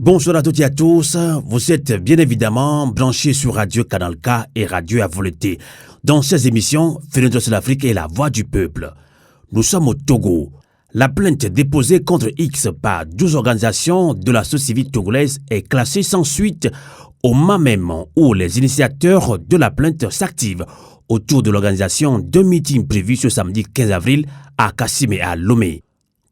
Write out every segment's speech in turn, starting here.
Bonjour à toutes et à tous, vous êtes bien évidemment branchés sur Radio Canal K et Radio à volonté. Dans ces émissions, Fenêtre sur l'Afrique et la voix du peuple. Nous sommes au Togo. La plainte déposée contre X par 12 organisations de la société civile togolaise est classée sans suite au moment même où les initiateurs de la plainte s'activent autour de l'organisation d'un meeting prévu ce samedi 15 avril à Kassim et à Lomé.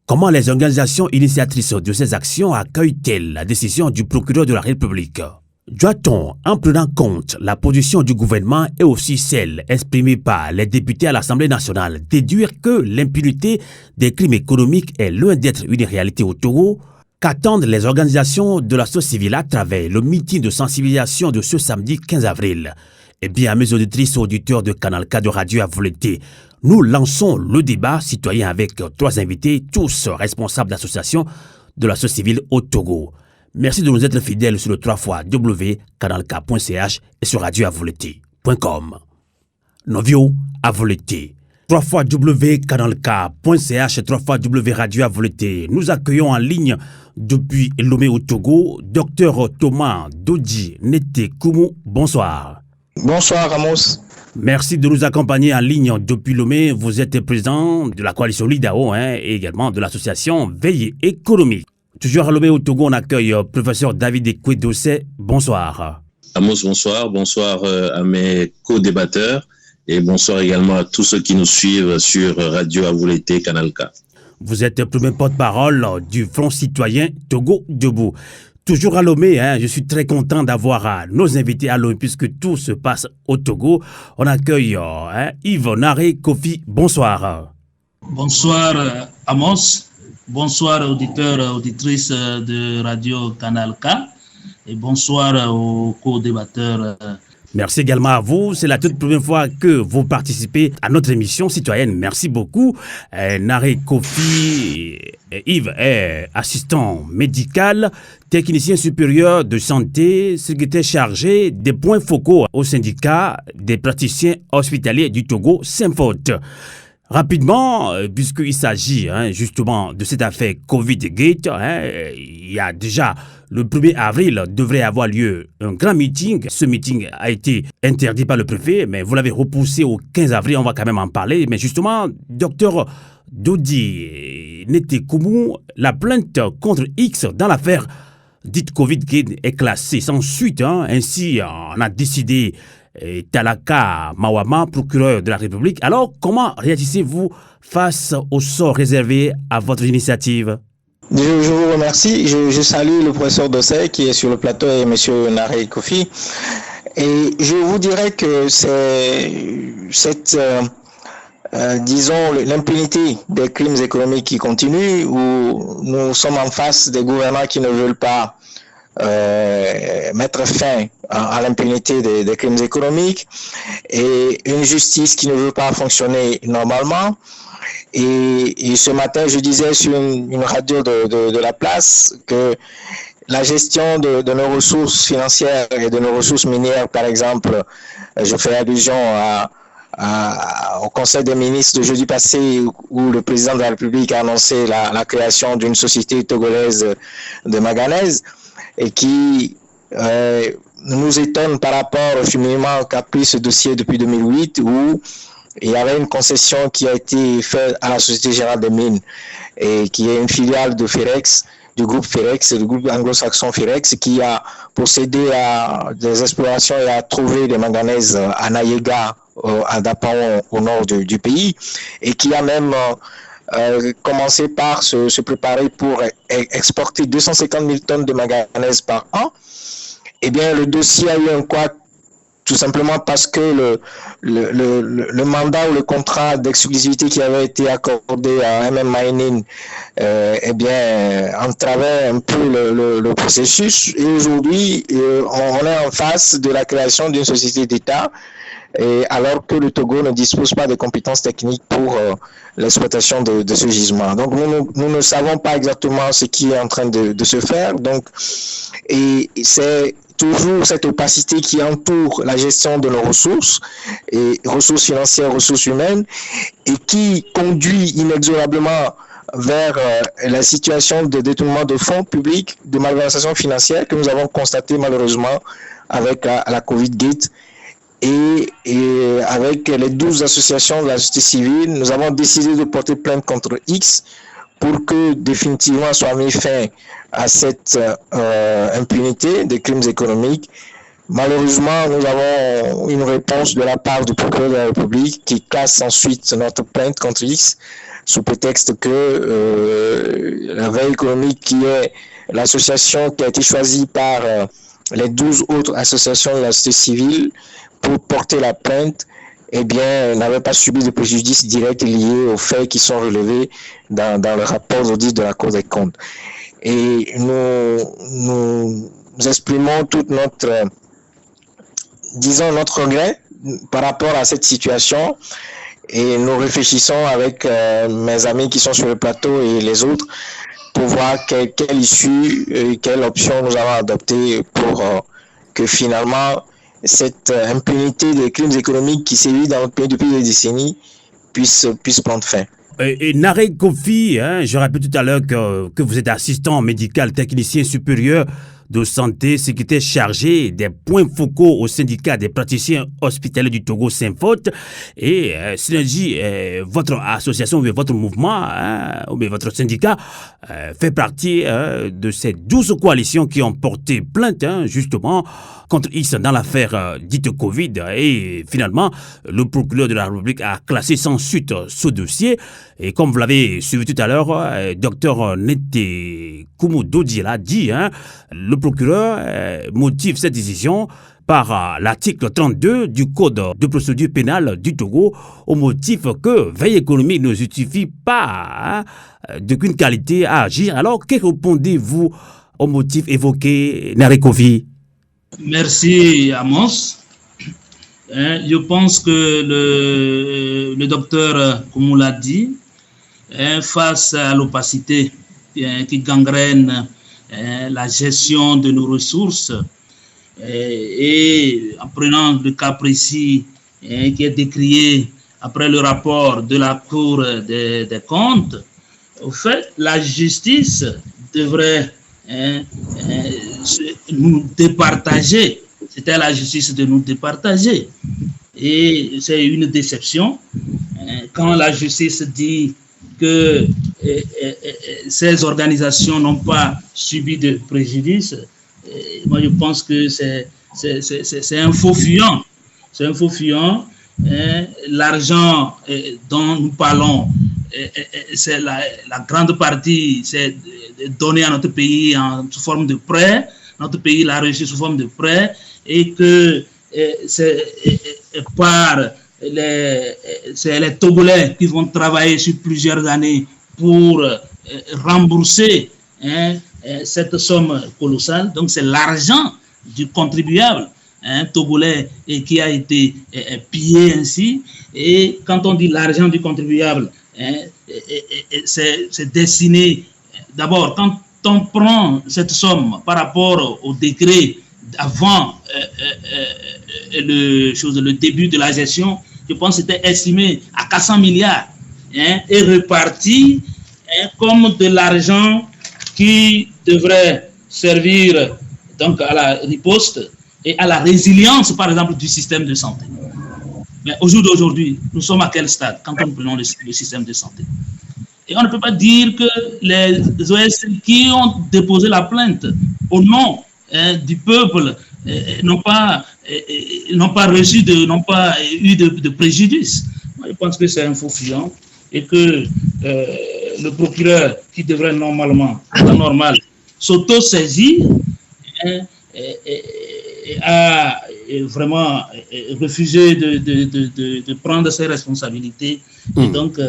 Comment les organisations initiatrices de ces actions accueillent-elles la décision du procureur de la République? Doit-on, en prenant compte la position du gouvernement et aussi celle exprimée par les députés à l'Assemblée nationale, déduire que l'impunité des crimes économiques est loin d'être une réalité au Togo? Qu'attendent les organisations de la société civile à travers le meeting de sensibilisation de ce samedi 15 avril? Eh bien, mes auditrices et auditeurs de Canal K de Radio à volonté, nous lançons le débat citoyen avec 3 invités, tous responsables d'associations de la société civile au Togo. Merci de nous être fidèles sur le 3xcanalk.ch et sur radioavolonté.com. Novio à volonté. 3xcanalk.ch et 3xradioavolonté. Nous accueillons en ligne depuis Lomé au Togo, Dr Thomas Dodji Nete Koumou. Bonsoir. Bonsoir Amos. Merci de nous accompagner en ligne depuis Lomé. Vous êtes président de la coalition Lidao et également de l'association Veille économique. Toujours à Lomé au Togo, on accueille professeur David Ekwe-Dossé. Bonsoir. Amos, bonsoir. Bonsoir à mes co-débatteurs et bonsoir également à tous ceux qui nous suivent sur Radio à volonté Canal K. Vous êtes premier porte-parole du Front citoyen Togo Debout. Toujours à Lomé, je suis très content d'avoir nos invités à Lomé puisque tout se passe au Togo. On accueille Yves Naré Kofi. Bonsoir. Bonsoir Amos. Bonsoir auditeurs, auditrices de Radio Canal K. Et bonsoir aux co-débatteurs. Merci également à vous. C'est la toute première fois que vous participez à notre émission citoyenne. Merci beaucoup. Naré Kofi Yves est assistant médical, technicien supérieur de santé, secrétaire chargé des points focaux au syndicat des praticiens hospitaliers du Togo, Saint-Faute. Rapidement, puisqu'il s'agit justement de cette affaire Covid-Gate, il y a déjà le 1er avril devrait avoir lieu un grand meeting. Ce meeting a été interdit par le préfet, mais vous l'avez repoussé au 15 avril, on va quand même en parler. Mais justement, docteur Dodji Nete Koumou, la plainte contre X dans l'affaire dite Covid-Gate est classée sans suite. Ainsi, on a décidé Talaka Mawama, procureur de la République. Alors, comment réagissez-vous face au sort réservé à votre initiative? Je vous remercie. Je salue le professeur Dossé qui est sur le plateau et M. Naré Kofi. Et je vous dirais que c'est disons, l'impunité des crimes économiques qui continue, où nous sommes en face des gouvernants qui ne veulent pas mettre fin à l'impunité des crimes économiques et une justice qui ne veut pas fonctionner normalement. Et ce matin, je disais sur une radio de la place que la gestion de nos ressources financières et de nos ressources minières, par exemple, je fais allusion au Conseil des ministres de jeudi passé où le président de la République a annoncé la création d'une société togolaise de manganèse et qui nous étonne par rapport au cheminement qu'a pris ce dossier depuis 2008 où il y avait une concession qui a été faite à la Société Générale des Mines et qui est une filiale de Ferex, du groupe Ferex, du groupe anglo-saxon Ferex, qui a procédé à des explorations et a trouvé des manganèses à Nayega, à Dapaon, au nord du pays, et qui a même commencé par se préparer pour exporter 250 000 tonnes de manganèse par an. Eh bien, le dossier a eu un couac tout simplement parce que le mandat ou le contrat d'exclusivité qui avait été accordé à MM Mining eh bien, entravait un peu le processus. Et aujourd'hui, on est en face de la création d'une société d'État, alors que le Togo ne dispose pas de compétences techniques pour l'exploitation de ce gisement. Donc, nous ne savons pas exactement ce qui est en train de se faire. Donc, et c'est toujours cette opacité qui entoure la gestion de nos ressources, et ressources financières, ressources humaines, et qui conduit inexorablement vers la situation de détournement de fonds publics, de malversation financière que nous avons constaté malheureusement avec la Covid-Gate. Et avec les 12 associations de la société civile, nous avons décidé de porter plainte contre X pour que définitivement soit mis fin à cette impunité des crimes économiques. Malheureusement, nous avons une réponse de la part du procureur de la République qui casse ensuite notre plainte contre X sous prétexte que la veille économique, qui est l'association qui a été choisie par les 12 autres associations de la société civile pour porter la plainte, eh bien, n'avait pas subi de préjudice direct lié aux faits qui sont relevés dans le rapport d'audit de la Cour des comptes. Et nous exprimons toute notre regret par rapport à cette situation, et nous réfléchissons avec mes amis qui sont sur le plateau et les autres pour voir quelle issue, quelle option nous allons adopter pour que finalement cette impunité des crimes économiques qui sévit dans notre pays depuis des décennies puisse prendre fin. Et Narey Kofi, je rappelle tout à l'heure que vous êtes assistant médical technicien supérieur de santé, secrétaire chargé des points focaux au syndicat des praticiens hospitaliers du Togo Saint-Faute. Et Synergie, votre association, ou votre mouvement, ou votre syndicat fait partie de ces 12 coalitions qui ont porté plainte justement contre X dans l'affaire dite Covid. Et finalement, le procureur de la République a classé sans suite ce dossier. Et comme vous l'avez suivi tout à l'heure, Dr Nete Koumoudoudi l'a dit, le procureur motive cette décision par l'article 32 du Code de procédure pénale du Togo, au motif que veille économique ne justifie pas d'aucune qualité à agir. Alors, que répondez-vous au motif évoqué, Narey Kofi? Merci, Amos. Je pense que le docteur, comme on l'a dit, face à l'opacité qui gangrène la gestion de nos ressources, et en prenant le cas précis qui est décrié après le rapport de la Cour des comptes, au fait, la justice devrait nous départager. C'était à la justice de nous départager. Et c'est une déception quand la justice dit que ces organisations n'ont pas subi de préjudice. Moi, je pense que c'est un faux fuyant. C'est un faux fuyant. L'argent dont nous parlons, c'est la grande partie, c'est donné à notre pays sous forme de prêt. Notre pays l'a reçu sous forme de prêt, et que c'est les Togolais qui vont travailler sur plusieurs années pour rembourser cette somme colossale. Donc c'est l'argent du contribuable togolais qui a été pillé ainsi. Et quand on dit l'argent du contribuable, c'est destiné d'abord, quand on prend cette somme par rapport au décret avant le début de la gestion, je pense que c'était estimé à 400 milliards et reparti comme de l'argent qui devrait servir donc à la riposte et à la résilience, par exemple, du système de santé. Mais au jour d'aujourd'hui, nous sommes à quel stade quand nous prenons le système de santé? Et on ne peut pas dire que les OS qui ont déposé la plainte au nom du peuple n'ont pas eu de préjudice. Moi, je pense que c'est un faux fuyant et que le procureur qui devrait normalement, en temps normal, s'auto-saisir a vraiment refusé de prendre ses responsabilités. Et donc,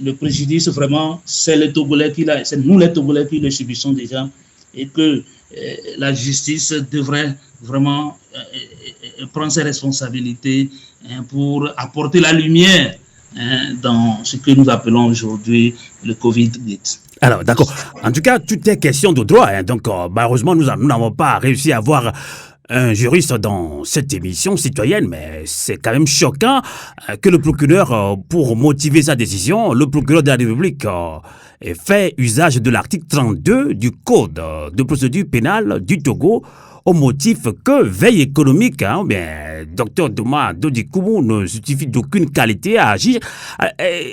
le préjudice, vraiment, c'est nous les Togolais qui le subissons déjà, et que la justice devrait vraiment prendre ses responsabilités pour apporter la lumière dans ce que nous appelons aujourd'hui le Covid-19. Alors, d'accord. En tout cas, tout est question de droit. Donc, malheureusement, nous n'avons pas réussi à avoir un juriste dans cette émission citoyenne, mais c'est quand même choquant que le procureur, pour motiver sa décision, le procureur de la République ait fait usage de l'article 32 du Code de procédure pénale du Togo au motif que veille économique, Dr Thomas Dodi Koumou ne justifie d'aucune qualité à agir.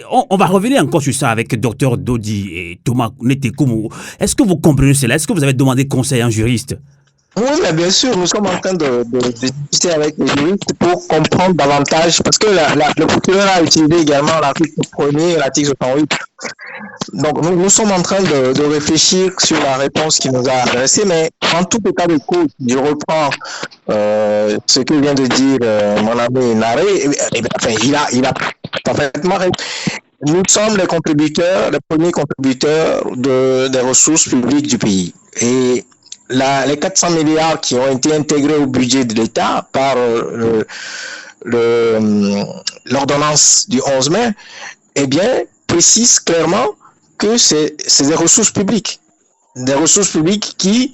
On va revenir encore sur ça avec Dr Dodi et Thomas Nete Koumou. Est-ce que vous comprenez cela? Est-ce que vous avez demandé conseil à un juriste? Oui, mais bien sûr, nous sommes en train de discuter avec les juristes pour comprendre davantage, parce que le procureur a utilisé également l'article 1er et l'article 68. Donc, nous sommes en train de réfléchir sur la réponse qu'il nous a adressée, mais en tout état de cause, je reprends ce que vient de dire mon ami Naré. Il a parfaitement raison. Nous sommes les premiers contributeurs des ressources publiques du pays. Et les 400 milliards qui ont été intégrés au budget de l'État par l'ordonnance du 11 mai, eh bien, précise clairement que c'est des ressources publiques. Des ressources publiques qui,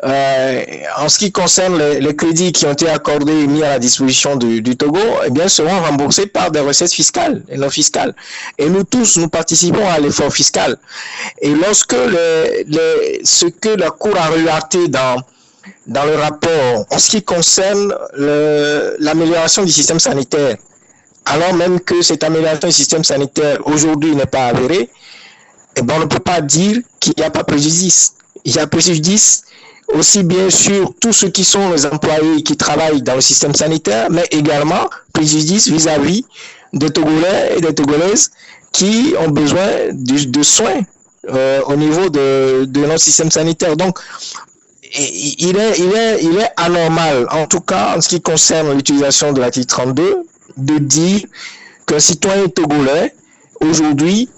en ce qui concerne les crédits qui ont été accordés et mis à la disposition du Togo, eh bien, seront remboursés par des recettes fiscales et non fiscales. Et nous tous, nous participons à l'effort fiscal. Et lorsque ce que la Cour a relaté dans le rapport, en ce qui concerne l'amélioration du système sanitaire, alors même que cette amélioration du système sanitaire aujourd'hui n'est pas avérée, eh bien, on ne peut pas dire qu'il n'y a pas préjudice. Il y a préjudice aussi bien sur tous ceux qui sont les employés qui travaillent dans le système sanitaire, mais également préjudice vis-à-vis des Togolais et des Togolaises qui ont besoin de soins au niveau de notre système sanitaire. Donc, il est anormal, en tout cas en ce qui concerne l'utilisation de l'article 32, de dire qu'un citoyen togolais, aujourd'hui,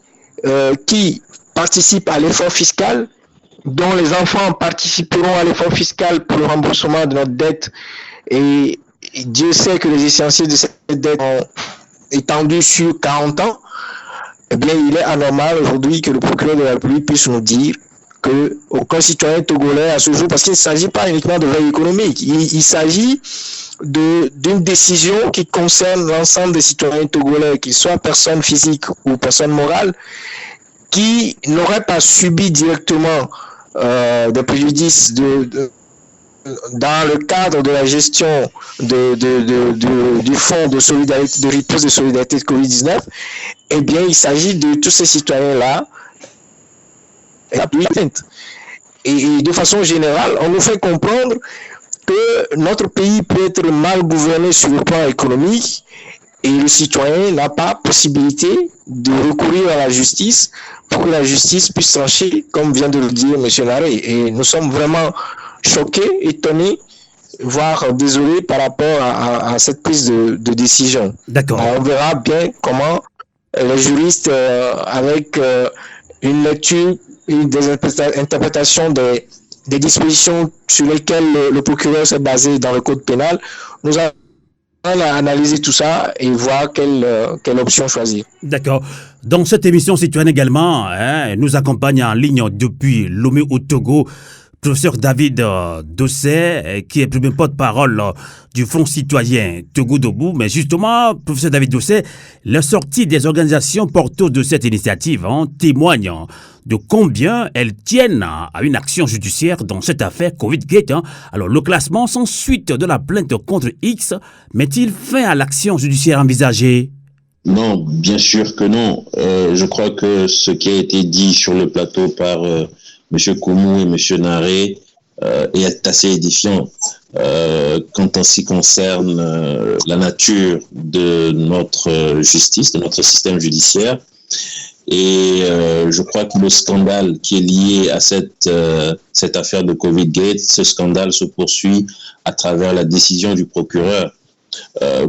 qui participe à l'effort fiscal, dont les enfants participeront à l'effort fiscal pour le remboursement de notre dette, et Dieu sait que les échéanciers de cette dette ont étendu sur 40 ans, eh bien, il est anormal aujourd'hui que le procureur de la République puisse nous dire qu'aucun citoyen togolais à ce jour, parce qu'il ne s'agit pas uniquement de veille économique, il s'agit d'une décision qui concerne l'ensemble des citoyens togolais, qu'ils soient personnes physiques ou personnes morales, qui n'auraient pas subi directement des préjudices dans le cadre de la gestion du fonds de solidarité, de riposte de solidarité de Covid-19, eh bien, il s'agit de tous ces citoyens-là. Et de façon générale, on nous fait comprendre que notre pays peut être mal gouverné sur le plan économique et le citoyen n'a pas possibilité de recourir à la justice pour que la justice puisse trancher, comme vient de le dire M. Naré. Et nous sommes vraiment choqués, étonnés, voire désolés par rapport à cette prise de décision. D'accord. On verra bien comment les juristes, avec une lecture, des interprétations des dispositions sur lesquelles le procureur s'est basé dans le code pénal, nous allons analyser tout ça et voir quelle option choisir. D'accord. Dans cette émission citoyenne également, nous accompagne en ligne depuis Lomé au Togo, professeur David Dossé, qui est premier porte-parole du Front citoyen Togo Debout. Mais justement, professeur David Dossé, la sortie des organisations porteuses de cette initiative témoigne de combien elles tiennent à une action judiciaire dans cette affaire Covid-Gate. Alors, le classement sans suite de la plainte contre X met-il fin à l'action judiciaire envisagée? Non, bien sûr que non. Je crois que ce qui a été dit sur le plateau par M. Koumou et M. Naré est assez édifiant quand on s'y concerne la nature de notre justice, de notre système judiciaire. Et je crois que le scandale qui est lié à cette affaire de Covid-Gate, ce scandale se poursuit à travers la décision du procureur.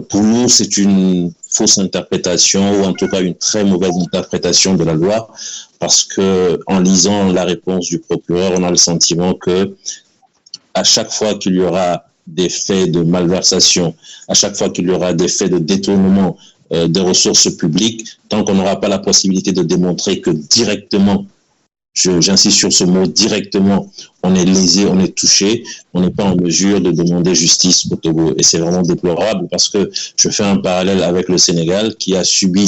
Pour nous, c'est une fausse interprétation, ou en tout cas une très mauvaise interprétation de la loi, parce que en lisant la réponse du procureur, on a le sentiment que à chaque fois qu'il y aura des faits de malversation, à chaque fois qu'il y aura des faits de détournement des ressources publiques, tant qu'on n'aura pas la possibilité de démontrer que directement j'insiste sur ce mot, directement, on est lésé, on est touché, on n'est pas en mesure de demander justice au Togo. Et c'est vraiment déplorable parce que je fais un parallèle avec le Sénégal qui a subi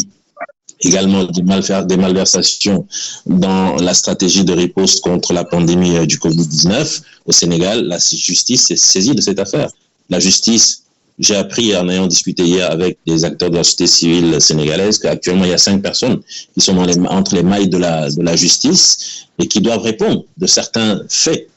également des malversations dans la stratégie de riposte contre la pandémie du Covid-19. Au Sénégal, la justice s'est saisie de cette affaire. La justice, j'ai appris en ayant discuté hier avec des acteurs de la société civile sénégalaise qu'actuellement il y a 5 personnes qui sont entre les mailles de la justice et qui doivent répondre de certains faits.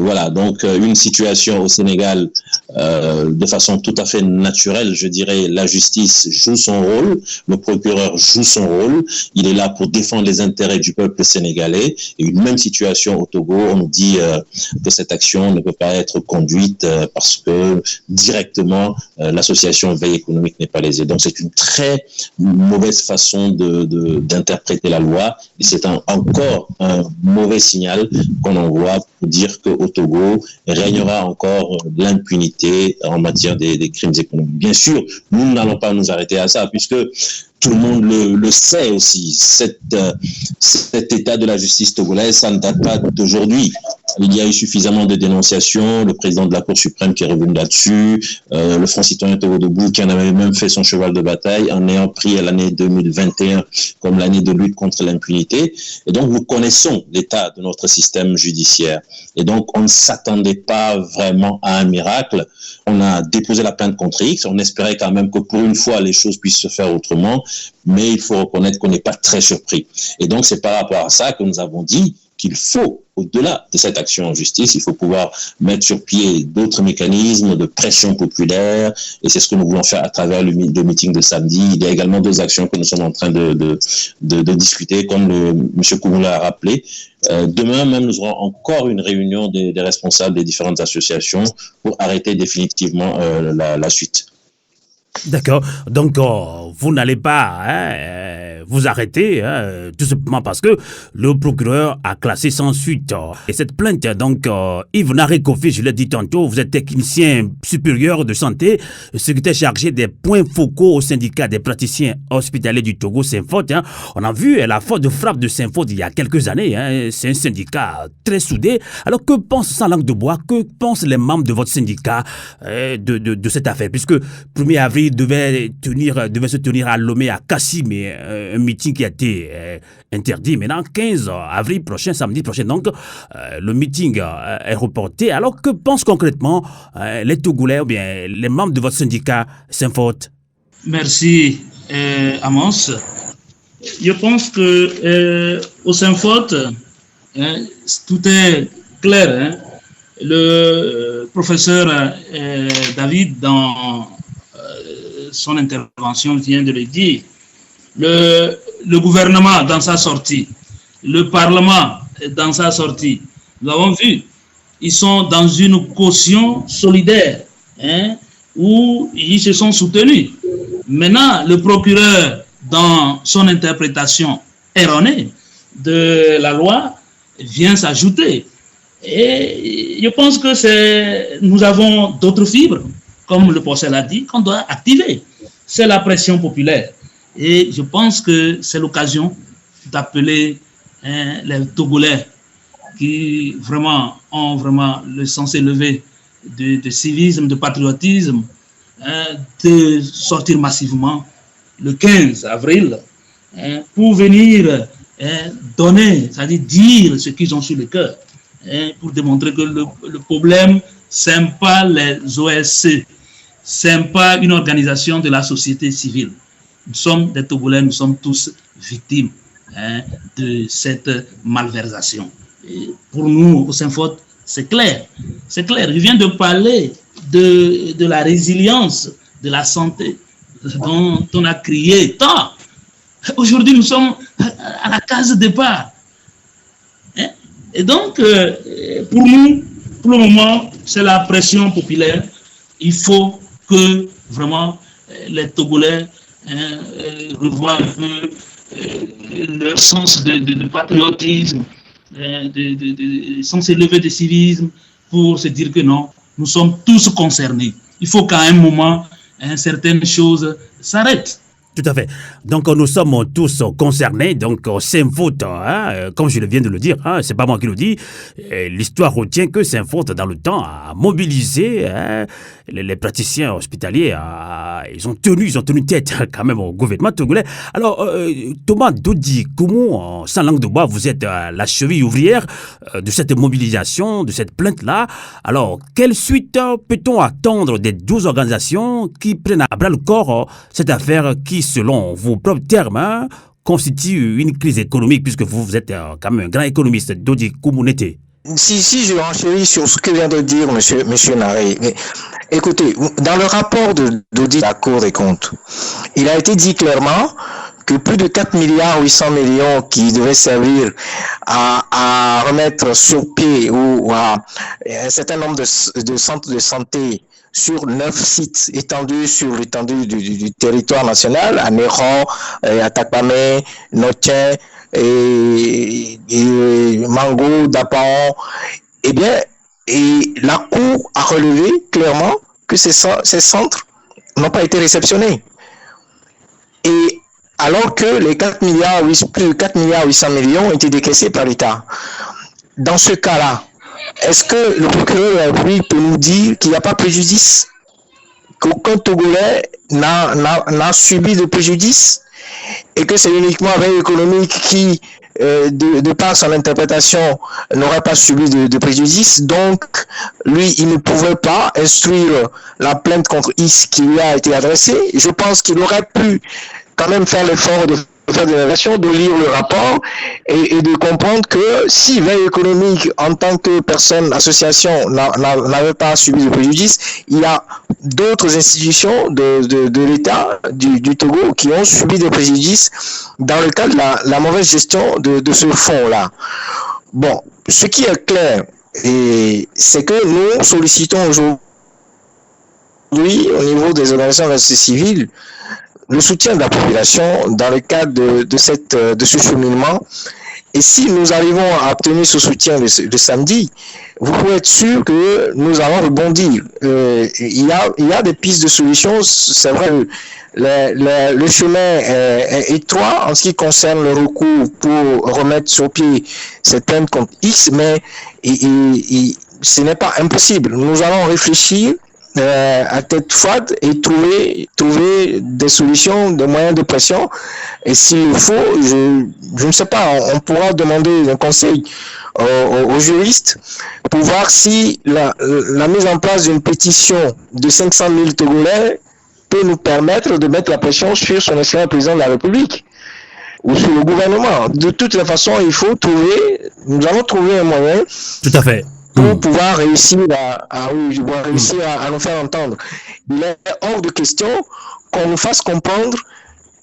Voilà, donc une situation au Sénégal de façon tout à fait naturelle, je dirais, la justice joue son rôle, le procureur joue son rôle, il est là pour défendre les intérêts du peuple sénégalais. Et une même situation au Togo, on nous dit que cette action ne peut pas être conduite parce que directement l'association Veille économique n'est pas lésée. Donc c'est une très mauvaise façon d'interpréter la loi et c'est encore un mauvais signal qu'on envoie pour dire qu'au Togo régnera encore l'impunité en matière des crimes économiques. Bien sûr, nous n'allons pas nous arrêter à ça, puisque tout le monde le sait aussi. Cet état de la justice togolaise, ça ne date pas d'aujourd'hui. Il y a eu suffisamment de dénonciations, le président de la Cour suprême qui est revenu là-dessus, le Front citoyen Togo Debout qui en avait même fait son cheval de bataille en ayant pris l'année 2021 comme l'année de lutte contre l'impunité. Et donc, nous connaissons l'état de notre système judiciaire. Et donc, on ne s'attendait pas vraiment à un miracle. On a déposé la plainte contre X. On espérait quand même que pour une fois, les choses puissent se faire autrement. Mais il faut reconnaître qu'on n'est pas très surpris. Et donc, c'est par rapport à ça que nous avons dit qu'il faut, au-delà de cette action en justice, il faut pouvoir mettre sur pied d'autres mécanismes de pression populaire, et c'est ce que nous voulons faire à travers le meeting de samedi. Il y a également d'autres actions que nous sommes en train de discuter, comme M. Koumou l'a rappelé. Demain même, nous aurons encore une réunion des responsables des différentes associations pour arrêter définitivement la suite. D'accord. Donc, vous n'allez pas vous arrêter, tout simplement parce que le procureur a classé sans suite. Et cette plainte, donc, Yves Naré-Kofi, je l'ai dit tantôt, vous êtes technicien supérieur de santé, secrétaire chargé des points focaux au syndicat des praticiens hospitaliers du Togo, Synfot. On a vu la force de frappe de Synfot il y a quelques années. C'est un syndicat très soudé. Alors, que pense, sans langue de bois, que pensent les membres de votre syndicat de cette affaire? Puisque 1er avril, devait se tenir à Lomé, à Kassim, mais un meeting qui a été interdit. Maintenant, 15 avril prochain, samedi prochain, donc, le meeting est reporté. Alors, que pensent concrètement les Togolais ou bien les membres de votre syndicat Synfot? Merci, Amos. Je pense que au Synfot, tout est clair. Le professeur David, dans son intervention, vient de le dire. Le gouvernement dans sa sortie, le Parlement dans sa sortie, nous avons vu, ils sont dans une caution solidaire où ils se sont soutenus. Maintenant, le procureur, dans son interprétation erronée de la loi, vient s'ajouter. Et je pense que nous avons d'autres fibres, comme le professeur l'a dit, qu'on doit activer. C'est la pression populaire. Et je pense que c'est l'occasion d'appeler les Togolais qui vraiment ont vraiment le sens élevé de civisme, de patriotisme, de sortir massivement le 15 avril pour venir donner, c'est-à-dire dire ce qu'ils ont sur le cœur, pour démontrer que le problème, ce n'est pas les OSC, ce n'est pas une organisation de la société civile. Nous sommes des Togolais, nous sommes tous victimes de cette malversation. Et pour nous, au Synfot, c'est clair. C'est clair. Je viens de parler de la résilience de la santé dont on a crié tant. Aujourd'hui, nous sommes à la case départ. Et donc, pour nous, pour le moment, c'est la pression populaire. Il faut que vraiment les Togolais revoient un peu leur sens de patriotisme, de sens élevé de civisme, pour se dire que non, nous sommes tous concernés. Il faut qu'à un moment, certaines choses s'arrêtent. Tout à fait. Donc nous sommes tous concernés, donc Saint-Faute, comme je viens de le dire, c'est pas moi qui le dis, l'histoire retient que Saint-Faute dans le temps a mobilisé les praticiens hospitaliers, ils ont tenu tête quand même au gouvernement togolais. Alors Thomas Dodi Koumou, sans langue de bois, vous êtes la cheville ouvrière de cette mobilisation, de cette plainte-là. Alors quelle suite peut-on attendre des 12 organisations qui prennent à bras le corps cette affaire qui, selon vos propres termes, constitue une crise économique, puisque vous êtes quand même un grand économiste, Dodi Koumounete? Si je renchéris sur ce que vient de dire monsieur Naré, mais écoutez, dans le rapport d'audit de la Cour des comptes, il a été dit clairement que plus de 4 milliards 800 millions qui devaient servir à remettre sur pied ou à un certain nombre de centres de santé sur 9 sites étendus sur l'étendue du territoire national, à Méran, à Takpamé, Notien, et Mango, Dapaon, eh bien, et la Cour a relevé clairement que ces centres n'ont pas été réceptionnés. Et alors que les 4 milliards, plus de 4 milliards 800 millions ont été décaissés par l'État. Dans ce cas-là, est-ce que le procureur de la République peut nous dire qu'il n'y a pas préjudice, qu'aucun Togolais n'a subi de préjudice, et que c'est uniquement Veille économique qui, de par son interprétation, n'aurait pas subi de préjudice. Donc, lui, il ne pouvait pas instruire la plainte contre X qui lui a été adressée. Je pense qu'il aurait pu quand même faire l'effort de faire de l'évaluation, de lire le rapport et de comprendre que si Veille économique, en tant que personne, association, n'avait pas subi de préjudice, il y a d'autres institutions de l'État du Togo qui ont subi des préjudices dans le cadre de la mauvaise gestion de ce fonds-là. Bon, ce qui est clair, c'est que nous sollicitons aujourd'hui, au niveau des organisations de la société civile, le soutien de la population dans le cadre de ce cheminement. Et si nous arrivons à obtenir ce soutien de samedi, vous pouvez être sûr que nous allons rebondir. Il y a des pistes de solutions. C'est vrai, le chemin est étroit en ce qui concerne le recours pour remettre sur pied cette plainte contre X, mais ce n'est pas impossible. Nous allons réfléchir à tête froide et trouver des solutions, des moyens de pression. Et s'il faut, je ne sais pas, on pourra demander un conseil aux juristes pour voir si la mise en place d'une pétition de 500 000 Togolais peut nous permettre de mettre la pression sur son excellent président de la République ou sur le gouvernement. De toutes les façons, nous allons trouver un moyen. Tout à fait. Pour pouvoir réussir à nous faire entendre. Il est hors de question qu'on nous fasse comprendre,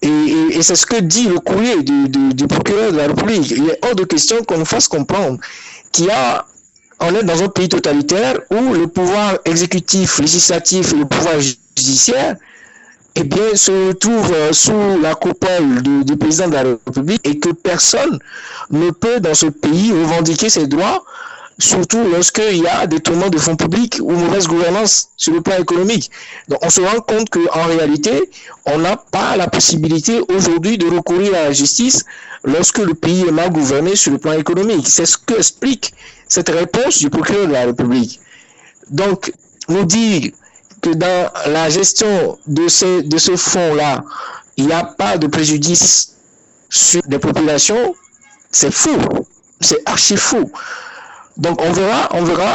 et c'est ce que dit le courrier du procureur de la République. Il est hors de question qu'on nous fasse comprendre on est dans un pays totalitaire où le pouvoir exécutif, législatif et le pouvoir judiciaire se retrouve sous la coupole du président de la République, et que personne ne peut dans ce pays revendiquer ses droits, surtout lorsqu'il y a détournement de fonds publics ou mauvaise gouvernance sur le plan économique. Donc on se rend compte qu'en réalité, on n'a pas la possibilité aujourd'hui de recourir à la justice lorsque le pays est mal gouverné sur le plan économique. C'est ce que explique cette réponse du procureur de la République. Donc, nous dire que dans la gestion de ce fonds-là, il n'y a pas de préjudice sur les populations, c'est fou, c'est archi fou. Donc on verra,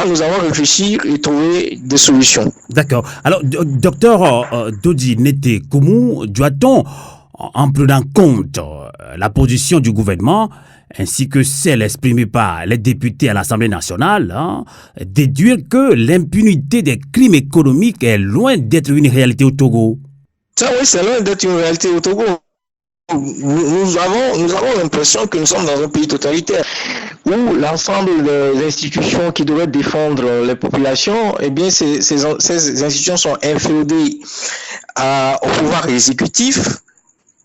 nous allons réfléchir et trouver des solutions. D'accord. Alors, docteur Dodi Nete Koumou, doit-on, en prenant compte la position du gouvernement ainsi que celle exprimée par les députés à l'Assemblée nationale, déduire que l'impunité des crimes économiques est loin d'être une réalité au Togo? Ça oui, c'est loin d'être une réalité au Togo. Nous avons l'impression que nous sommes dans un pays totalitaire où l'ensemble des institutions qui devraient défendre les populations, ces institutions sont inféodées au pouvoir exécutif,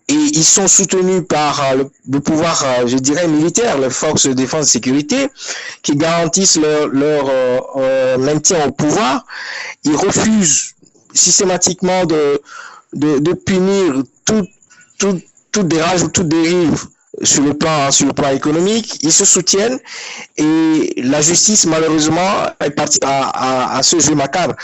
et ils sont soutenus par le pouvoir, je dirais, militaire, les forces de défense et de sécurité, qui garantissent leur maintien au pouvoir. Ils refusent systématiquement de punir tout dérage ou toute dérive sur le plan économique, ils se soutiennent et la justice malheureusement est partie à ce jeu macabre.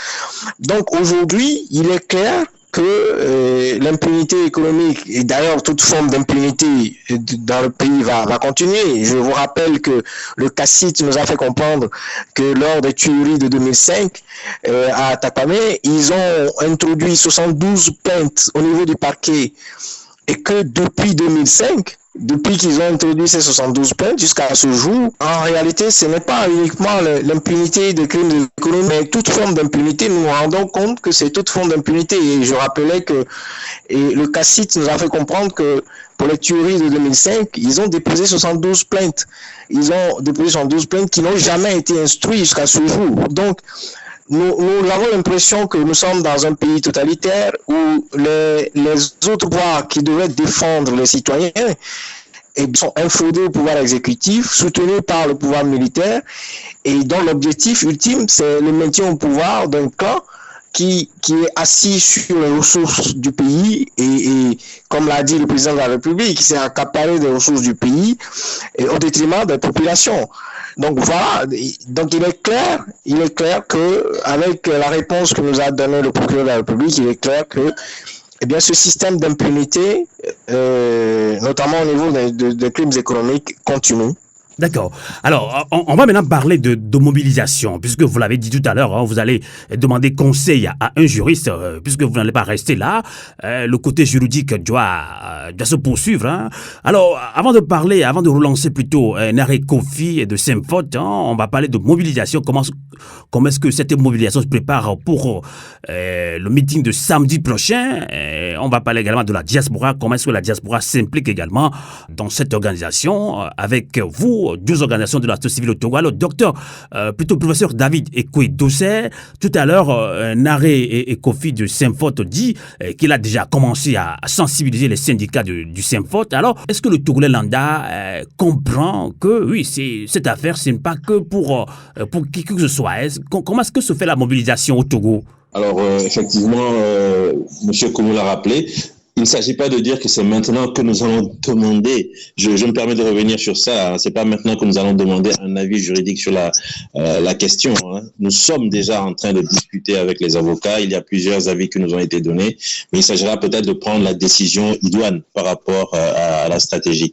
Donc aujourd'hui, il est clair que l'impunité économique et d'ailleurs toute forme d'impunité dans le pays va continuer. Je vous rappelle que le CACIT nous a fait comprendre que lors des tueries de 2005 à Takamé, ils ont introduit 72 plaintes au niveau du parquet et que depuis 2005, depuis qu'ils ont introduit ces 72 plaintes jusqu'à ce jour, en réalité, ce n'est pas uniquement l'impunité de crimes économiques, mais toute forme d'impunité. Nous nous rendons compte que c'est toute forme d'impunité. Et je rappelais que le CACIT nous a fait comprendre que pour les tueries de 2005, ils ont déposé 72 plaintes. Ils ont déposé 72 plaintes qui n'ont jamais été instruites jusqu'à ce jour. Donc, nous avons l'impression que nous sommes dans un pays totalitaire où les autres pouvoirs qui devraient défendre les citoyens sont inféodés au pouvoir exécutif, soutenus par le pouvoir militaire, et dont l'objectif ultime, c'est le maintien au pouvoir d'un clan qui est assis sur les ressources du pays et comme l'a dit le président de la République, qui s'est accaparé des ressources du pays et au détriment des populations. Donc voilà, donc il est clair que avec la réponse que nous a donnée le procureur de la République, il est clair que ce système d'impunité, notamment au niveau des crimes économiques, continue. D'accord. Alors, on va maintenant parler de mobilisation, puisque vous l'avez dit tout à l'heure, vous allez demander conseil à un juriste, puisque vous n'allez pas rester là. Le côté juridique doit se poursuivre. Alors, avant de relancer plutôt Naré Kofi et de Semfot, on va parler de mobilisation. Comment est-ce que cette mobilisation se prépare pour le meeting de samedi prochain? On va parler également de la diaspora. Comment est-ce que la diaspora s'implique également dans cette organisation avec vous, 12 organisations de la société civile au Togo. Le docteur, professeur David Ekwe-Dossé, tout à l'heure, Naré et Kofi de Semfot dit qu'il a déjà commencé à sensibiliser les syndicats du Semfot. Alors, est-ce que le Togolais lambda comprend que, oui, cette affaire, ce n'est pas que pour qui que ce soit. Comment est-ce que se fait la mobilisation au Togo? Alors, effectivement, M. Koumou l'a rappelé, il ne s'agit pas de dire que c'est maintenant que nous allons demander, je me permets de revenir sur ça, c'est pas maintenant que nous allons demander un avis juridique sur la question. Nous sommes déjà en train de discuter avec les avocats, il y a plusieurs avis qui nous ont été donnés, mais il s'agira peut-être de prendre la décision idoine par rapport à la stratégie.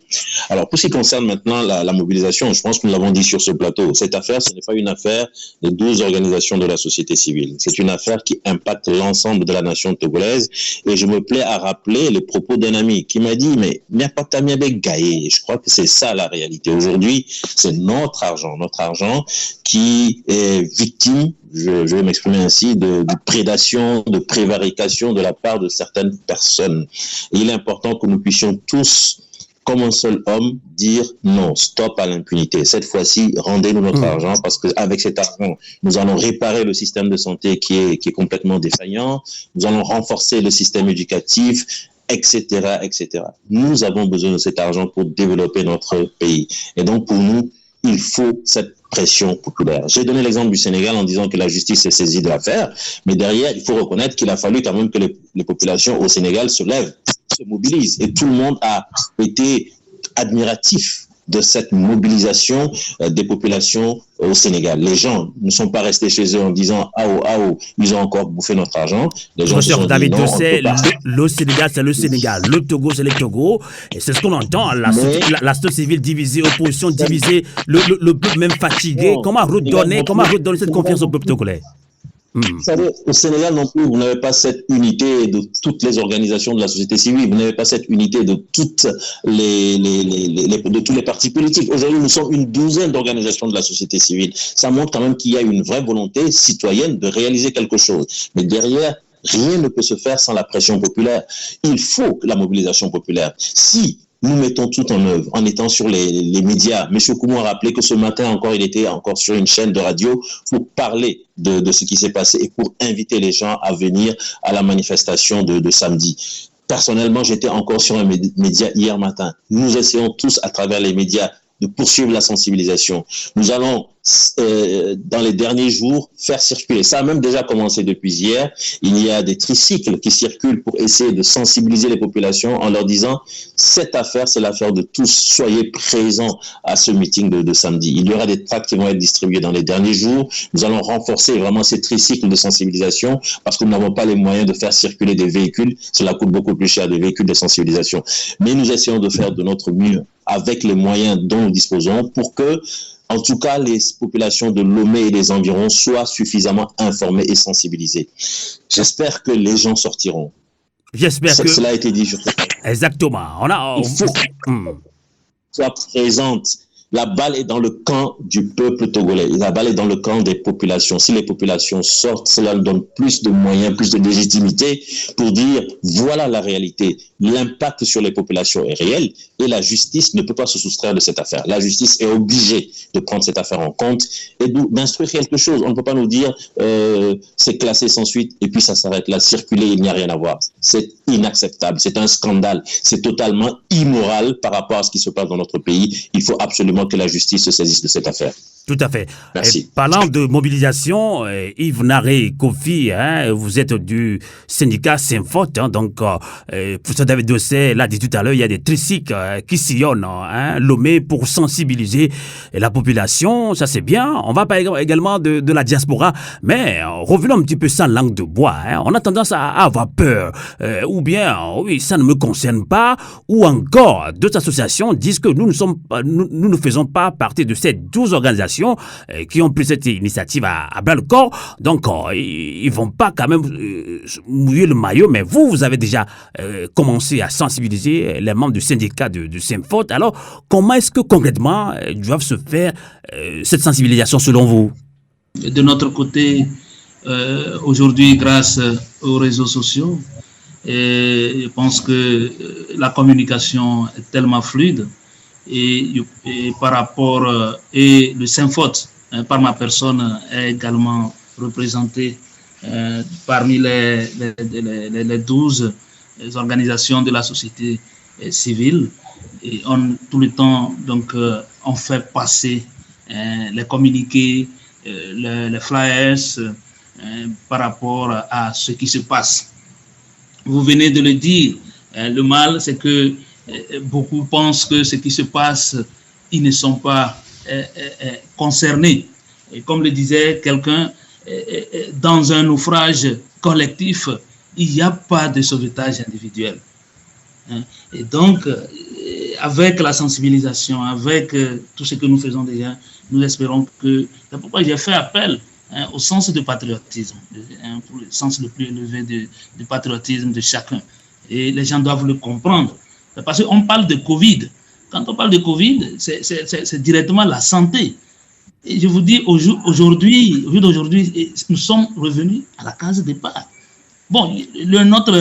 Alors, pour ce qui concerne maintenant la mobilisation, je pense que nous l'avons dit sur ce plateau, cette affaire, ce n'est pas une affaire de 12 organisations de la société civile, c'est une affaire qui impacte l'ensemble de la nation togolaise, et je me plais à rappeler les propos d'un ami qui m'a dit, mais je crois que c'est ça la réalité. Aujourd'hui, c'est notre argent qui est victime, je vais m'exprimer ainsi, de prédation, de prévarication de la part de certaines personnes. Et il est important que nous puissions tous, comme un seul homme, dire non, stop à l'impunité. Cette fois-ci, rendez-nous notre argent parce qu'avec cet argent, nous allons réparer le système de santé qui est complètement défaillant, nous allons renforcer le système éducatif, etc., etc. Nous avons besoin de cet argent pour développer notre pays. Et donc, pour nous, il faut cette pression populaire. J'ai donné l'exemple du Sénégal en disant que la justice s'est saisie de l'affaire, mais derrière, il faut reconnaître qu'il a fallu quand même que les populations au Sénégal se lèvent, se mobilisent. Et tout le monde a été admiratif de cette mobilisation des populations au Sénégal. Les gens ne sont pas restés chez eux en disant « Ah, ils ont encore bouffé notre argent ». Les gens se sont dit « Non, le Sénégal, c'est le Sénégal. Le Togo, c'est le Togo. » Et c'est ce qu'on entend. La société civile divisée, opposition divisée, le peuple même fatigué. Comment redonner cette confiance au peuple togolais? Vous savez, au Sénégal non plus, vous n'avez pas cette unité de toutes les organisations de la société civile, vous n'avez pas cette unité de toutes de tous les partis politiques. Aujourd'hui, nous sommes une douzaine d'organisations de la société civile. Ça montre quand même qu'il y a une vraie volonté citoyenne de réaliser quelque chose. Mais derrière, rien ne peut se faire sans la pression populaire. Il faut la mobilisation populaire. Si nous mettons tout en œuvre en étant sur les médias. M. Koumou a rappelé que ce matin encore, il était encore sur une chaîne de radio pour parler de ce qui s'est passé et pour inviter les gens à venir à la manifestation de samedi. Personnellement, j'étais encore sur un média hier matin. Nous essayons tous à travers les médias de poursuivre la sensibilisation. Nous allons, dans les derniers jours, faire circuler. Ça a même déjà commencé depuis hier. Il y a des tricycles qui circulent pour essayer de sensibiliser les populations en leur disant « Cette affaire, c'est l'affaire de tous. Soyez présents à ce meeting de samedi. » Il y aura des tracts qui vont être distribués dans les derniers jours. Nous allons renforcer vraiment ces tricycles de sensibilisation parce que nous n'avons pas les moyens de faire circuler des véhicules. Cela coûte beaucoup plus cher, des véhicules de sensibilisation. Mais nous essayons de faire de notre mieux avec les moyens dont nous disposons pour que, en tout cas, les populations de Lomé et des environs soient suffisamment informées et sensibilisées. J'espère que les gens sortiront. J'espère que... Cela a été dit. Exactement. Il faut qu'elle soit présente. La balle est dans le camp du peuple togolais. La balle est dans le camp des populations. Si les populations sortent, cela nous donne plus de moyens, plus de légitimité pour dire voilà la réalité. L'impact sur les populations est réel et la justice ne peut pas se soustraire de cette affaire. La justice est obligée de prendre cette affaire en compte et d'instruire quelque chose. On ne peut pas nous dire c'est classé sans suite et puis ça s'arrête là. Circuler, il n'y a rien à voir. C'est inacceptable. C'est un scandale. C'est totalement immoral par rapport à ce qui se passe dans notre pays. Il faut absolument que la justice se saisisse de cette affaire. Tout à fait. Merci. Parlant de mobilisation, Yves Naré Kofi, vous êtes du syndicat Saint-Faute, donc professeur David Dossé l'a dit tout à l'heure, il y a des tricycles qui sillonnent Lomé pour sensibiliser la population, ça c'est bien. On va parler également de la diaspora, mais revenons un petit peu sans langue de bois. On a tendance à avoir peur, ou bien oui, ça ne me concerne pas, ou encore d'autres associations disent que nous ne faisons pas partie de ces 12 organisations qui ont pris cette initiative à bras le corps, donc ils vont pas quand même mouiller le maillot, mais vous avez déjà commencé à sensibiliser les membres du syndicat de Saint-Faute. Alors, comment est-ce que concrètement doivent se faire cette sensibilisation selon vous? De notre côté, aujourd'hui, grâce aux réseaux sociaux, je pense que la communication est tellement fluide. Et par rapport, et le Saint-Faute, par ma personne, est également représenté parmi les 12 organisations de la société civile. Et tout le temps, donc, on fait passer les communiqués, les flyers par rapport à ce qui se passe. Vous venez de le dire, le mal, c'est que beaucoup pensent que ce qui se passe, ils ne sont pas concernés. Et comme le disait quelqu'un, dans un naufrage collectif, il n'y a pas de sauvetage individuel. Et donc, avec la sensibilisation, avec tout ce que nous faisons déjà, nous espérons que... C'est pourquoi j'ai fait appel au sens de patriotisme, pour le sens le plus élevé de patriotisme de chacun. Et les gens doivent le comprendre. Parce qu'on parle de Covid. Quand on parle de Covid, c'est directement la santé. Et je vous dis, aujourd'hui, nous sommes revenus à la case départ. Bon, notre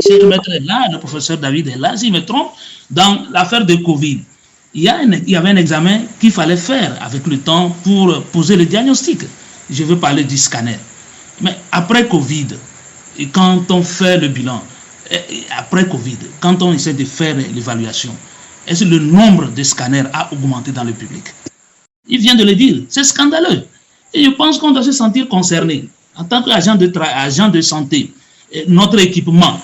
cher maître est là, le professeur David est là. Si je me trompe, dans l'affaire de Covid, il y avait un examen qu'il fallait faire avec le temps pour poser le diagnostic. Je veux parler du scanner. Mais après Covid, et quand on fait le bilan, après Covid, quand on essaie de faire l'évaluation, est-ce que le nombre de scanners a augmenté dans le public? Il vient de le dire, c'est scandaleux. Et je pense qu'on doit se sentir concerné. En tant qu'agent de santé, notre équipement,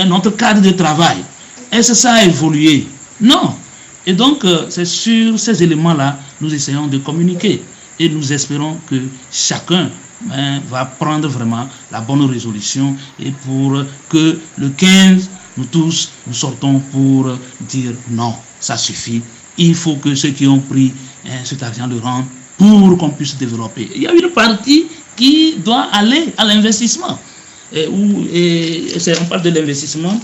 notre cadre de travail, est-ce que ça a évolué? Non. Et donc, c'est sur ces éléments-là, nous essayons de communiquer. Et nous espérons que chacun va prendre vraiment la bonne résolution et pour que le 15, nous tous, nous sortons pour dire non, ça suffit. Il faut que ceux qui ont pris cet argent le rendent pour qu'on puisse développer. Il y a une partie qui doit aller à l'investissement. On parle de l'investissement,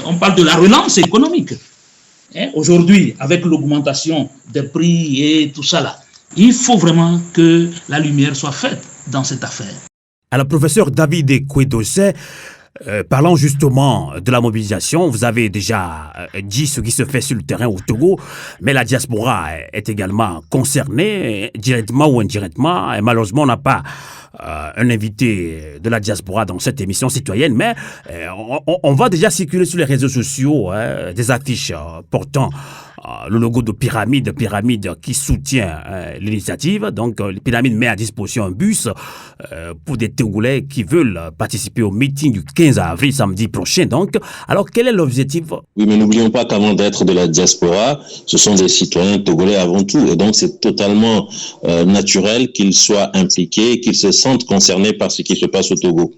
on parle de la relance économique. Aujourd'hui, avec l'augmentation des prix et tout ça là, il faut vraiment que la lumière soit faite dans cette affaire. Alors, professeur David Kouedossé, parlant justement de la mobilisation, vous avez déjà dit ce qui se fait sur le terrain au Togo, mais la diaspora est également concernée, directement ou indirectement, et malheureusement on n'a pas un invité de la diaspora dans cette émission citoyenne, mais on va déjà circuler sur les réseaux sociaux des affiches portant le logo de pyramide qui soutient l'initiative. Donc, pyramide met à disposition un bus pour des Togolais qui veulent participer au meeting du 15 avril, samedi prochain. Donc, alors, quel est l'objectif? Oui, mais n'oublions pas qu'avant d'être de la diaspora, ce sont des citoyens togolais avant tout. Et donc, c'est totalement naturel qu'ils soient impliqués, qu'ils se sentent concernés par ce qui se passe au Togo.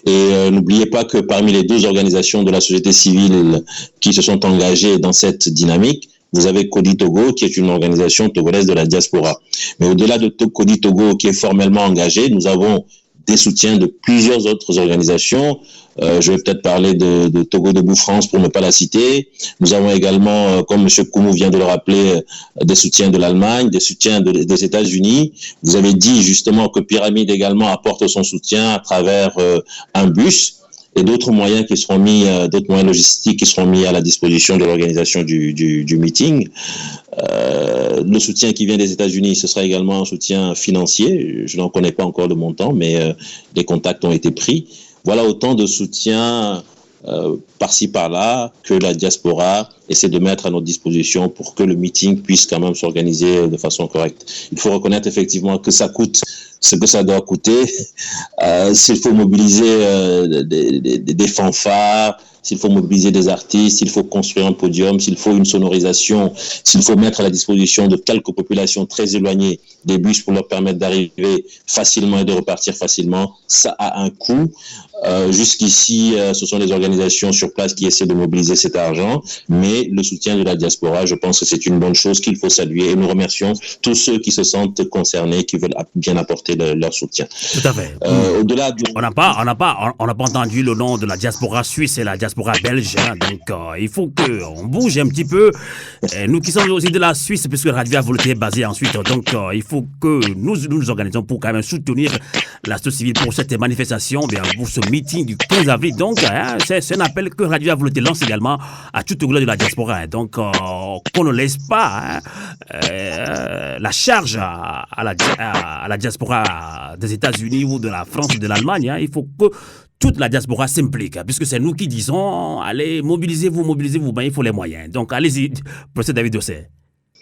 Et n'oubliez pas que parmi les 2 organisations de la société civile qui se sont engagées dans cette dynamique, vous avez Kodi Togo, qui est une organisation togolaise de la diaspora. Mais au-delà de Kodi Togo, qui est formellement engagé, nous avons des soutiens de plusieurs autres organisations. Je vais peut-être parler de Togo Debout France pour ne pas la citer. Nous avons également, comme M. Koumou vient de le rappeler, des soutiens de l'Allemagne, des soutiens des États-Unis. Vous avez dit justement que Pyramide également apporte son soutien à travers un bus et d'autres moyens qui seront mis, d'autres moyens logistiques qui seront mis à la disposition de l'organisation du meeting. Le soutien qui vient des États-Unis, ce sera également un soutien financier. Je n'en connais pas encore le montant, mais les contacts ont été pris. Voilà autant de soutien par-ci par-là que la diaspora essaie de mettre à notre disposition pour que le meeting puisse quand même s'organiser de façon correcte. Il faut reconnaître effectivement que ça coûte ce que ça doit coûter. S'il faut mobiliser des fanfares, s'il faut mobiliser des artistes, s'il faut construire un podium, s'il faut une sonorisation, s'il faut mettre à la disposition de quelques populations très éloignées des bus pour leur permettre d'arriver facilement et de repartir facilement, ça a un coût. Jusqu'ici, ce sont les organisations sur place qui essaient de mobiliser cet argent, mais le soutien de la diaspora, je pense que c'est une bonne chose qu'il faut saluer et nous remercions tous ceux qui se sentent concernés, qui veulent bien apporter leur soutien. Tout à fait. Au-delà de... On n'a pas entendu le nom de la diaspora suisse et la diaspora belge, hein, donc il faut qu'on bouge un petit peu. Nous qui sommes aussi de la Suisse, puisque Radio Volonté est basée en Suisse, donc il faut que nous nous organisons pour quand même soutenir la société civile pour cette manifestation, bien pour ce meeting du 15 avril. Donc, hein, c'est un appel que Radio Volonté lance également à tout au global de la diaspora. Hein. Donc, qu'on ne laisse pas la charge à la diaspora des États-Unis ou de la France ou de l'Allemagne. Hein. Il faut que toute la diaspora s'implique, puisque c'est nous qui disons, allez, mobilisez-vous, ben, il faut les moyens. Donc, allez-y, professeur David Dossé.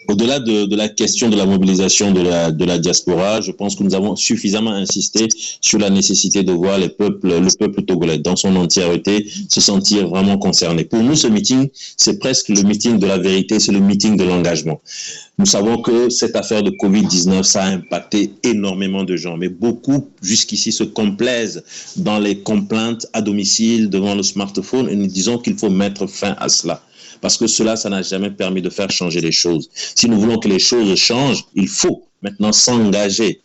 Au-delà de la question de la mobilisation de la diaspora, je pense que nous avons suffisamment insisté sur la nécessité de voir le peuple togolais dans son entièreté se sentir vraiment concerné. Pour nous, ce meeting, c'est presque le meeting de la vérité, c'est le meeting de l'engagement. Nous savons que cette affaire de Covid-19, ça a impacté énormément de gens, mais beaucoup jusqu'ici se complaisent dans les complaintes à domicile devant le smartphone et nous disons qu'il faut mettre fin à cela. Parce que cela, ça n'a jamais permis de faire changer les choses. Si nous voulons que les choses changent, il faut maintenant s'engager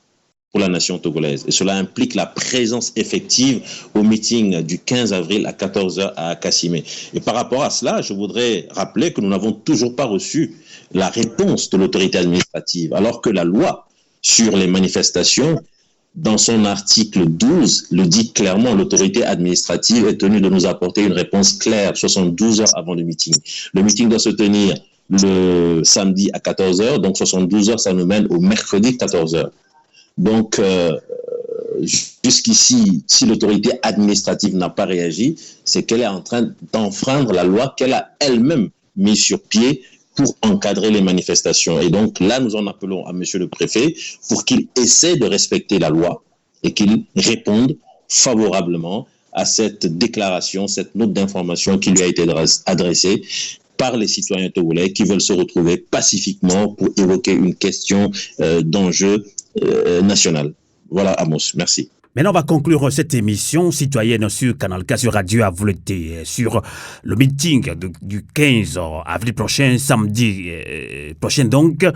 pour la nation togolaise. Et cela implique la présence effective au meeting du 15 avril à 14h à Kassimé. Et par rapport à cela, je voudrais rappeler que nous n'avons toujours pas reçu la réponse de l'autorité administrative, alors que la loi sur les manifestations, dans son article 12, le dit clairement, l'autorité administrative est tenue de nous apporter une réponse claire 72 heures avant le meeting. Le meeting doit se tenir le samedi à 14h, donc 72 heures, ça nous mène au mercredi 14h. Donc, jusqu'ici, si l'autorité administrative n'a pas réagi, c'est qu'elle est en train d'enfreindre la loi qu'elle a elle-même mise sur pied pour encadrer les manifestations. Et donc là, nous en appelons à monsieur le préfet pour qu'il essaie de respecter la loi et qu'il réponde favorablement à cette déclaration, cette note d'information qui lui a été adressée par les citoyens togolais qui veulent se retrouver pacifiquement pour évoquer une question d'enjeu national. Voilà, Amos, merci. Maintenant, on va conclure cette émission citoyenne sur Canal K, sur Radio Volonté, sur le meeting du 15 avril prochain, samedi prochain. Donc,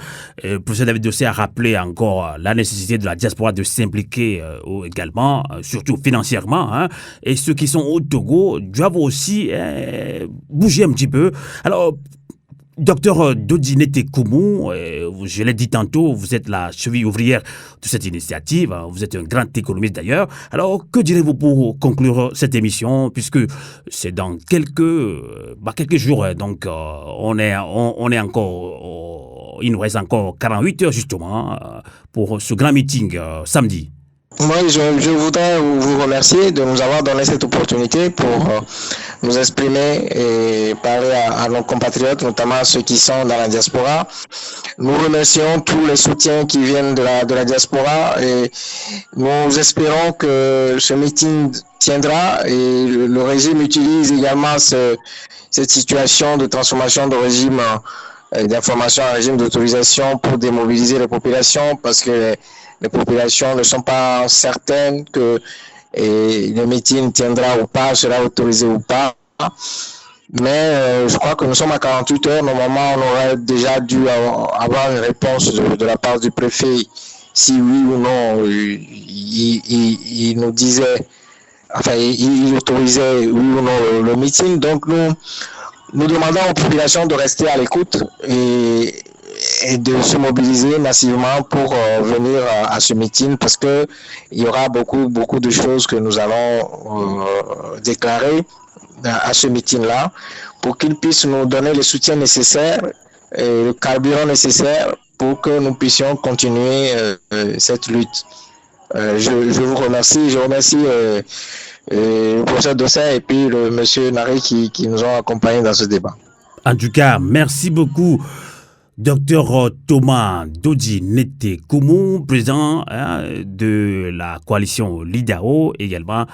professeur David Dossé a rappelé encore la nécessité de la diaspora de s'impliquer également, surtout financièrement. Hein, et ceux qui sont au Togo doivent aussi bouger un petit peu. Alors, Docteur Dodinete Koumou, je l'ai dit tantôt, vous êtes la cheville ouvrière de cette initiative, vous êtes un grand économiste d'ailleurs. Alors, que direz-vous pour conclure cette émission, puisque c'est dans quelques jours, donc on est encore, il nous reste encore 48 heures justement pour ce grand meeting samedi. Moi, je voudrais vous remercier de nous avoir donné cette opportunité pour nous exprimer et parler à nos compatriotes, notamment ceux qui sont dans la diaspora. Nous remercions tous les soutiens qui viennent de la diaspora et nous espérons que ce meeting tiendra et le régime utilise également cette situation de transformation de régime d'information en régime d'autorisation pour démobiliser les populations parce que les populations ne sont pas certaines que le meeting tiendra ou pas, sera autorisé ou pas. Mais je crois que nous sommes à 48 heures. Normalement, on aurait déjà dû avoir une réponse de la part du préfet si oui ou non il nous disait, enfin, il autorisait oui ou non le meeting. Donc, nous demandons aux populations de rester à l'écoute et de se mobiliser massivement pour venir à ce meeting parce que il y aura beaucoup de choses que nous allons déclarer à ce meeting-là pour qu'ils puissent nous donner le soutien nécessaire et le carburant nécessaire pour que nous puissions continuer cette lutte. Je vous remercie. Je remercie le professeur Dossin et puis le monsieur Nari qui nous ont accompagnés dans ce débat. En tout cas, merci beaucoup. Docteur Thomas Dodi Nete Koumou, président de la coalition LIDAO, également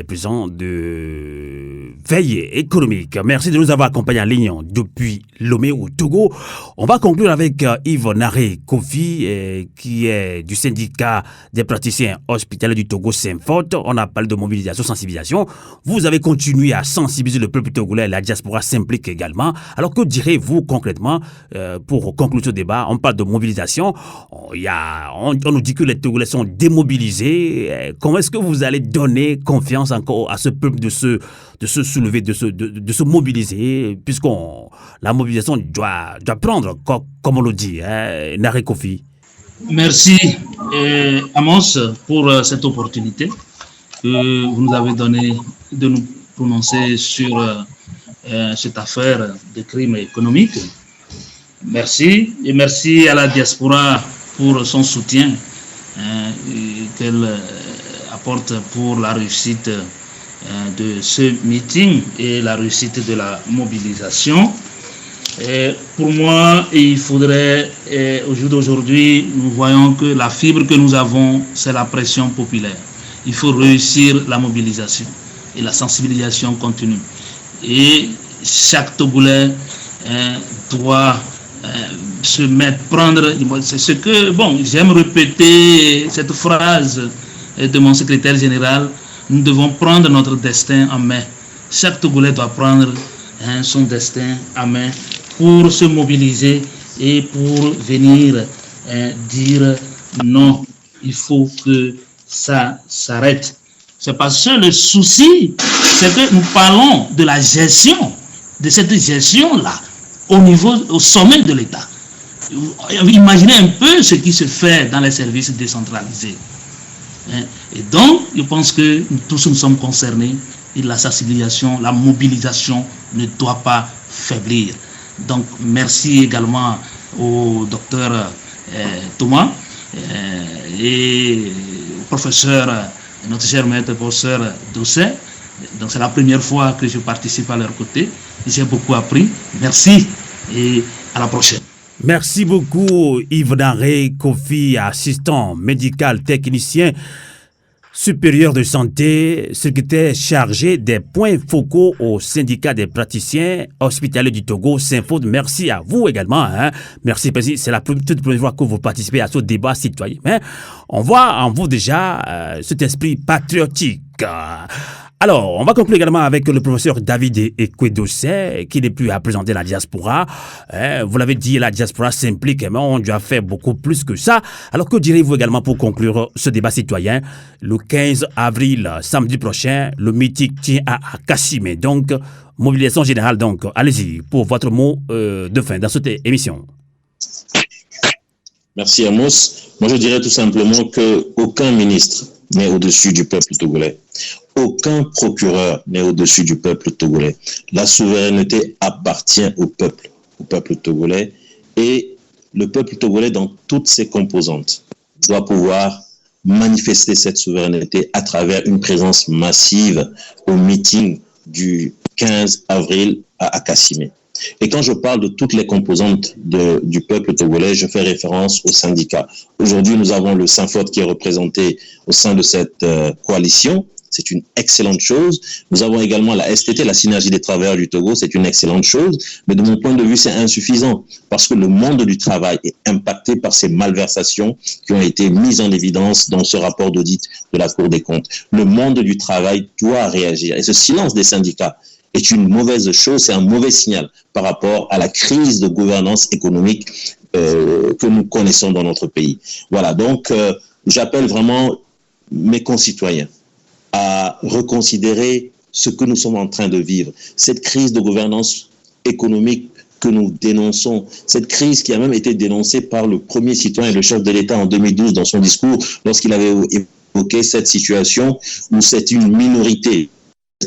président de Veille économique. Merci de nous avoir accompagnés en ligne depuis Lomé au Togo. On va conclure avec Yves Naré Kofi, qui est du syndicat des praticiens hospitaliers du Togo Saint-Fort. On a parlé de mobilisation, sensibilisation. Vous avez continué à sensibiliser le peuple togolais, la diaspora s'implique également. Alors que direz-vous concrètement pour conclure ce débat? On parle de mobilisation. On nous dit que les Togolais sont démobilisés. Comment est-ce que vous allez donner confiance encore à ce peuple de se soulever, de se mobiliser, puisque la mobilisation doit prendre, comme on le dit, Naré Kofi? Merci, Amos, pour cette opportunité que vous nous avez donnée de nous prononcer sur cette affaire de crime économique. Merci, et merci à la diaspora pour son soutien qu'elle apporte pour la réussite de ce meeting et la réussite de la mobilisation. Et pour moi, il faudrait, au jour d'aujourd'hui, nous voyons que la fibre que nous avons, c'est la pression populaire. Il faut réussir la mobilisation et la sensibilisation continue. Et chaque Togolais doit prendre, c'est ce que, j'aime répéter cette phrase de mon secrétaire général, nous devons prendre notre destin en main. Chaque Togolais doit prendre son destin en main pour se mobiliser et pour venir dire non, il faut que ça s'arrête. C'est parce que le souci, c'est que nous parlons de la gestion, de cette gestion-là, au sommet de l'État. Imaginez un peu ce qui se fait dans les services décentralisés. Et donc, je pense que tous nous sommes concernés et la sensibilisation, la mobilisation ne doit pas faiblir. Donc, merci également au docteur Thomas et au professeur, notre cher maître professeur Dossin. Donc, c'est la première fois que je participe à leur côté. J'ai beaucoup appris. Merci et à la prochaine. Merci beaucoup Yves Naré Kofi, assistant médical technicien supérieur de santé, secrétaire chargé des points focaux au syndicat des praticiens hospitaliers du Togo Saint-Fort. Merci à vous également. Merci, c'est la toute première fois que vous participez à ce débat citoyen. On voit en vous déjà cet esprit patriotique. Alors, on va conclure également avec le professeur David Ekwedossé, qui n'est plus à présenter la diaspora. Vous l'avez dit, la diaspora s'implique, mais on doit faire beaucoup plus que ça. Alors, que direz-vous également pour conclure ce débat citoyen? Le 15 avril, samedi prochain, le meeting tient à Kassimé. Donc, mobilisation générale. Donc, allez-y pour votre mot de fin dans cette émission. Merci Amos. Moi, je dirais tout simplement qu'aucun ministre n'est au-dessus du peuple togolais. Aucun procureur n'est au-dessus du peuple togolais. La souveraineté appartient au peuple togolais, et le peuple togolais dans toutes ses composantes doit pouvoir manifester cette souveraineté à travers une présence massive au meeting du 15 avril à Kassimé. Et quand je parle de toutes les composantes du peuple togolais, je fais référence aux syndicats. Aujourd'hui, nous avons le Synfod qui est représenté au sein de cette coalition. C'est une excellente chose. Nous avons également la STT, la Synergie des travailleurs du Togo. C'est une excellente chose. Mais de mon point de vue, c'est insuffisant parce que le monde du travail est impacté par ces malversations qui ont été mises en évidence dans ce rapport d'audit de la Cour des comptes. Le monde du travail doit réagir. Et ce silence des syndicats est une mauvaise chose, c'est un mauvais signal par rapport à la crise de gouvernance économique que nous connaissons dans notre pays. Voilà, donc j'appelle vraiment mes concitoyens à reconsidérer ce que nous sommes en train de vivre. Cette crise de gouvernance économique que nous dénonçons, cette crise qui a même été dénoncée par le premier citoyen et le chef de l'État en 2012 dans son discours, lorsqu'il avait évoqué cette situation où c'est une minorité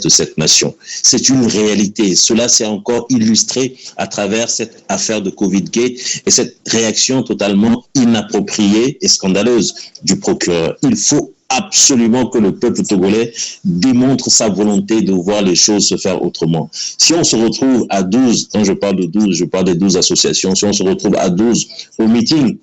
de cette nation. C'est une réalité. Cela s'est encore illustré à travers cette affaire de Covid-Gate et cette réaction totalement inappropriée et scandaleuse du procureur. Il faut absolument que le peuple togolais démontre sa volonté de voir les choses se faire autrement. Si on se retrouve à 12, quand je parle de 12, je parle des 12 associations, si on se retrouve à 12 au meeting,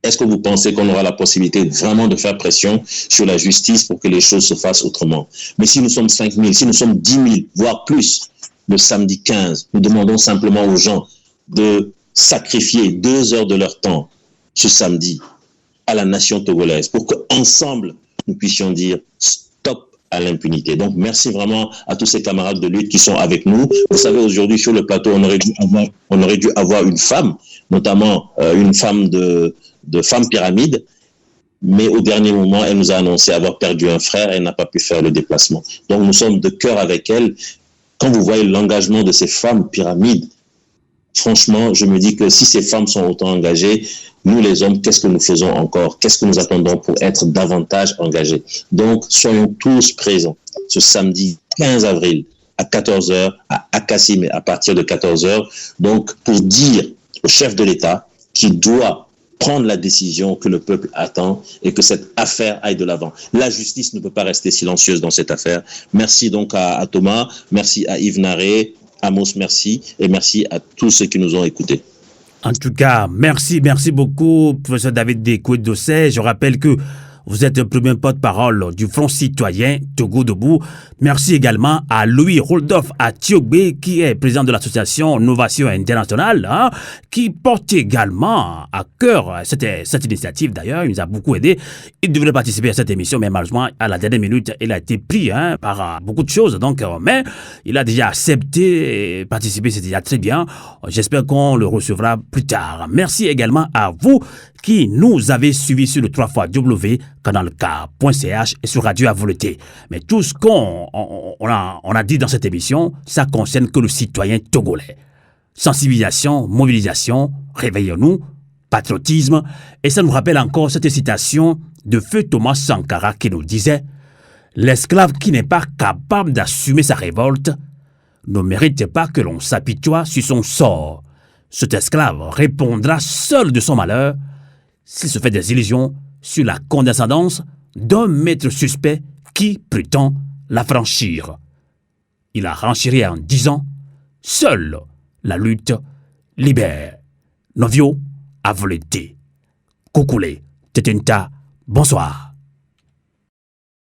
est-ce que vous pensez qu'on aura la possibilité vraiment de faire pression sur la justice pour que les choses se fassent autrement? Mais si nous sommes 5 000, si nous sommes 10 000, voire plus, le samedi 15, nous demandons simplement aux gens de sacrifier 2 heures de leur temps ce samedi à la nation togolaise pour qu'ensemble, nous puissions dire stop à l'impunité. Donc, merci vraiment à tous ces camarades de lutte qui sont avec nous. Vous savez, aujourd'hui, sur le plateau, on aurait dû avoir une femme, notamment une femme de femme pyramide, mais au dernier moment, elle nous a annoncé avoir perdu un frère et elle n'a pas pu faire le déplacement. Donc, nous sommes de cœur avec elle. Quand vous voyez l'engagement de ces femmes pyramides, franchement, je me dis que si ces femmes sont autant engagées, nous les hommes, qu'est-ce que nous faisons encore? Qu'est-ce que nous attendons pour être davantage engagés? Donc, soyons tous présents ce samedi 15 avril à 14h à Kassimé, à partir de 14h. Donc, pour dire au chef de l'État qu'il doit prendre la décision que le peuple attend et que cette affaire aille de l'avant. La justice ne peut pas rester silencieuse dans cette affaire. Merci donc à Thomas, merci à Yves Naré, Amos, merci, et merci à tous ceux qui nous ont écoutés. En tout cas, merci beaucoup, professeur David Découé-Dossé. Je rappelle que vous êtes le premier porte-parole du Front citoyen Togo Debout. Merci également à Louis Rodolphe Atiogbe, qui est président de l'association Novation Internationale, qui porte également à cœur cette initiative. D'ailleurs, il nous a beaucoup aidé. Il devrait participer à cette émission, mais malheureusement, à la dernière minute, il a été pris par beaucoup de choses. Donc, mais il a déjà accepté participer, c'est déjà très bien. J'espère qu'on le recevra plus tard. Merci également à vous qui nous avez suivis sur le 3xcanalk.ch et sur Radio à volonté. Mais tout ce qu'on a dit dans cette émission, ça concerne que le citoyen togolais. Sensibilisation, mobilisation, réveillons-nous, patriotisme. Et ça nous rappelle encore cette citation de feu Thomas Sankara qui nous disait « L'esclave qui n'est pas capable d'assumer sa révolte ne mérite pas que l'on s'apitoie sur son sort. Cet esclave répondra seul de son malheur s'il se fait des illusions sur la condescendance d'un maître suspect qui prétend l'affranchir. » Il a renchéri en disant « Seule la lutte libère. » Novio a volonté. Koukoulé, Tetinta, bonsoir.